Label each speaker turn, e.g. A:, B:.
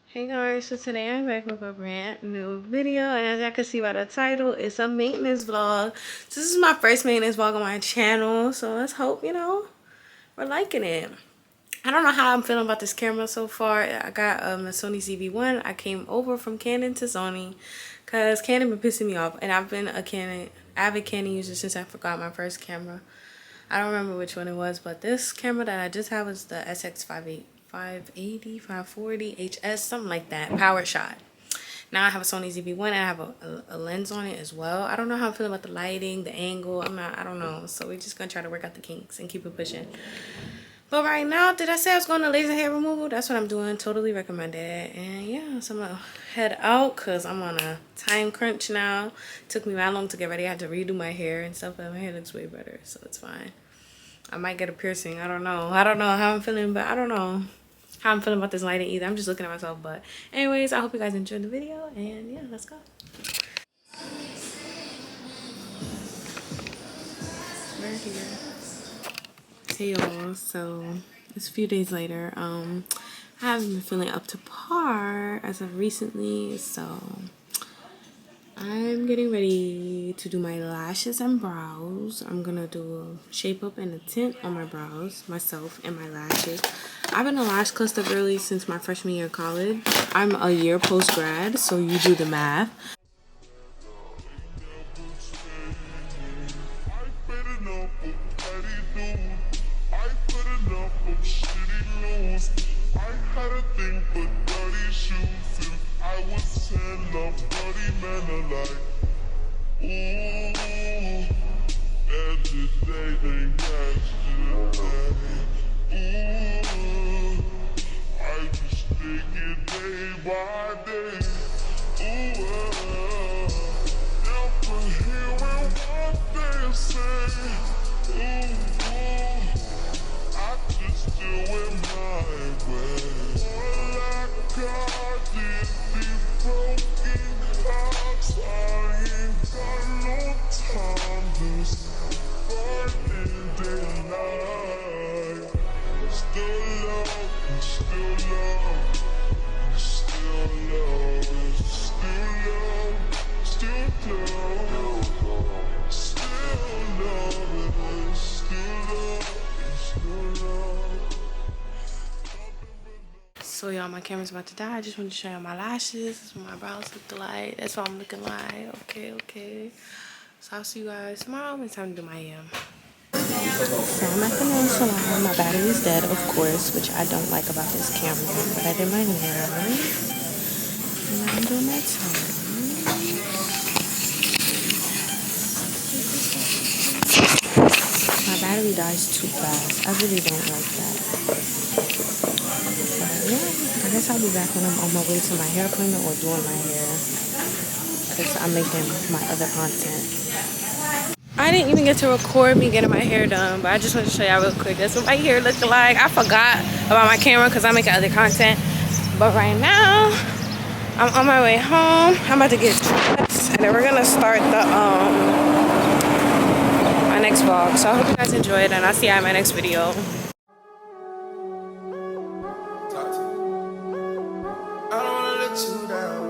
A: Hey guys, so today I'm back with a brand new video, and as y'all can see by the title, it's a maintenance vlog. So this is my first maintenance vlog on my channel, so let's hope, you know, we're liking it. I don't know how I'm feeling about this camera so far. I got a Sony ZV-1. I came over from Canon to Sony because Canon been pissing me off, and I've been a avid Canon user since I forgot my first camera. I don't remember which one it was, but this camera that I just have was the SX580, 540 HS, something like that, power shot. Now I have a Sony ZV-1 and I have a lens on it as well. I don't know how I'm feeling about the lighting, the angle. I don't know. So we're just gonna try to work out the kinks and keep it pushing. But right now, did I say I was going to laser hair removal? That's what I'm doing. Totally recommend it. And yeah, so I'm gonna head out because I'm on a time crunch now. Took me that long to get ready. I had to redo my hair and stuff, but my hair looks way better, so it's fine. I might get a piercing. I don't know. I don't know how I'm feeling, but I don't know how I'm feeling about this lighting either. I'm just looking at myself. But anyways, I hope you guys enjoyed the video, and yeah, let's go. We're here. Hey y'all, so it's a few days later. I haven't been feeling up to par as of recently, so I'm getting ready to do my lashes and brows. I'm gonna do a shape up and a tint on my brows, myself, and my lashes. I've been a lash cluster girly since my freshman year of college. I'm a year post grad, so you do the math. So y'all, my camera's about to die. I just wanted to show y'all my lashes. This is what my brows look like. That's what I'm looking like. Okay. So I'll see you guys tomorrow. It's time to do my hair. So I'm at the nail salon. My battery's dead, of course, which I don't like about this camera. But I did my hair. And I'm doing my tongue. My battery dies too fast. I really don't like that. Yeah, I guess I'll be back when I'm on my way to my hair appointment or doing my hair, because I'm making my other content. I didn't even get to record me getting my hair done, but I just want to show y'all real quick. That's what my hair looked like. I forgot about my camera because I'm making other content. But right now, I'm on my way home. I'm about to get dressed, and then we're gonna start the my next vlog. So I hope you guys enjoy it, and I'll see you in my next video.
B: I don't wanna let you down.